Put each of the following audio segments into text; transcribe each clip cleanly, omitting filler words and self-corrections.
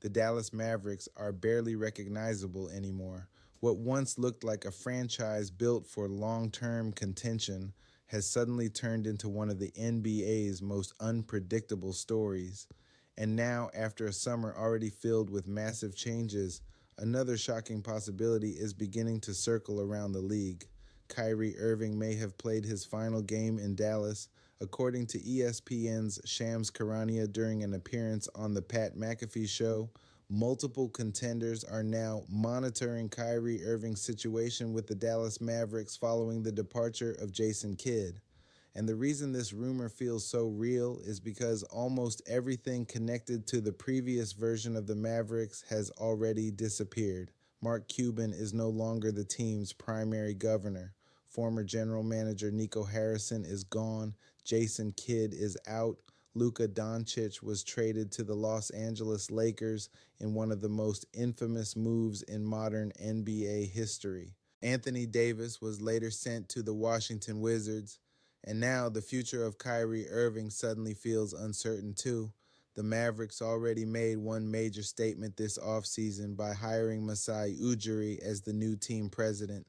The Dallas Mavericks are barely recognizable anymore. What once looked like a franchise built for long-term contention has suddenly turned into one of the NBA's most unpredictable stories. And now, after a summer already filled with massive changes, another shocking possibility is beginning to circle around the league. Kyrie Irving may have played his final game in Dallas, according to ESPN's Shams Charania during an appearance on the Pat McAfee show. Multiple contenders are now monitoring Kyrie Irving's situation with the Dallas Mavericks following the departure of Jason Kidd. And the reason this rumor feels so real is because almost everything connected to the previous version of the Mavericks has already disappeared. Mark Cuban is no longer the team's primary governor. Former general manager Nico Harrison is gone. Jason Kidd is out. Luka Doncic was traded to the Los Angeles Lakers in one of the most infamous moves in modern NBA history. Anthony Davis was later sent to the Washington Wizards. And now the future of Kyrie Irving suddenly feels uncertain too. The Mavericks already made one major statement this offseason by hiring Masai Ujiri as the new team president.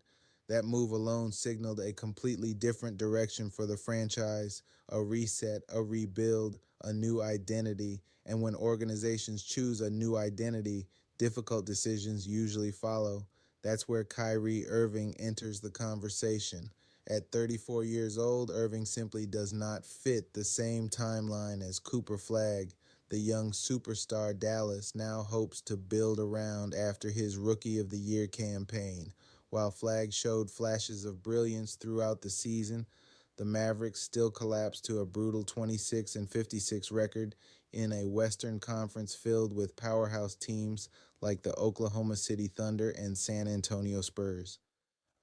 That move alone signaled a completely different direction for the franchise, a reset, a rebuild, a new identity. And when organizations choose a new identity, difficult decisions usually follow. That's where Kyrie Irving enters the conversation. At 34 years old, Irving simply does not fit the same timeline as Cooper Flagg, the young superstar Dallas now hopes to build around after his Rookie of the Year campaign. While Flagg showed flashes of brilliance throughout the season, the Mavericks still collapsed to a brutal 26-56 record in a Western Conference filled with powerhouse teams like the Oklahoma City Thunder and San Antonio Spurs.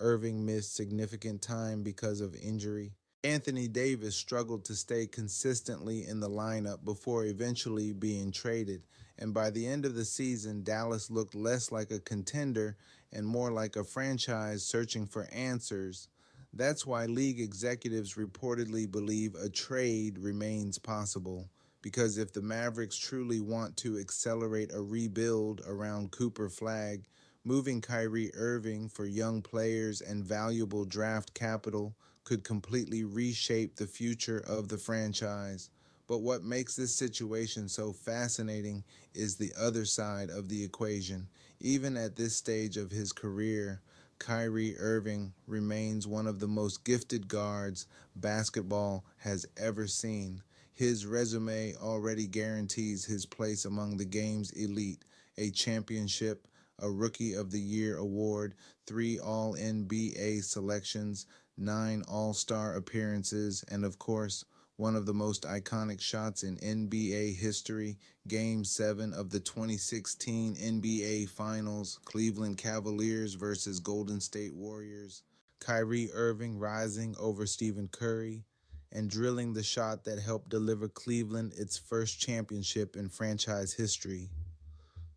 Irving missed significant time because of injury. Anthony Davis struggled to stay consistently in the lineup before eventually being traded, and by the end of the season, Dallas looked less like a contender and more like a franchise searching for answers. That's why league executives reportedly believe a trade remains possible. Because if the Mavericks truly want to accelerate a rebuild around Cooper Flagg, moving Kyrie Irving for young players and valuable draft capital could completely reshape the future of the franchise. But what makes this situation so fascinating is the other side of the equation. Even at this stage of his career, Kyrie Irving remains one of the most gifted guards basketball has ever seen. His resume already guarantees his place among the game's elite, a championship, a Rookie of the Year award, 3 All-NBA selections, 9 All-Star appearances, and of course, one of the most iconic shots in NBA history, Game 7 of the 2016 NBA Finals, Cleveland Cavaliers versus Golden State Warriors. Kyrie Irving rising over Stephen Curry and drilling the shot that helped deliver Cleveland its first championship in franchise history.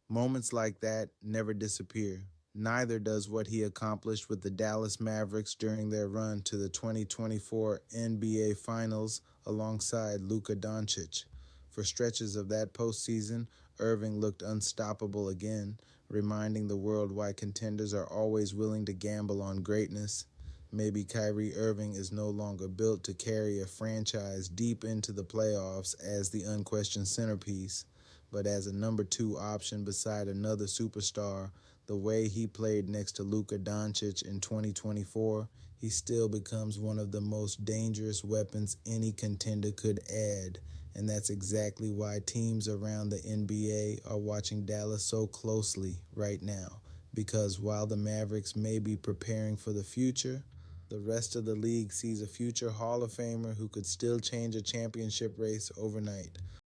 Moments like that never disappear. Neither does what he accomplished with the Dallas Mavericks during their run to the 2024 NBA Finals alongside Luka Doncic. For stretches of that postseason, Irving looked unstoppable again, reminding the world why contenders are always willing to gamble on greatness. Maybe Kyrie Irving is no longer built to carry a franchise deep into the playoffs as the unquestioned centerpiece, but as a number 2 option beside another superstar. The way he played next to Luka Doncic in 2024, he still becomes one of the most dangerous weapons any contender could add. And that's exactly why teams around the NBA are watching Dallas so closely right now. Because while the Mavericks may be preparing for the future, the rest of the league sees a future Hall of Famer who could still change a championship race overnight.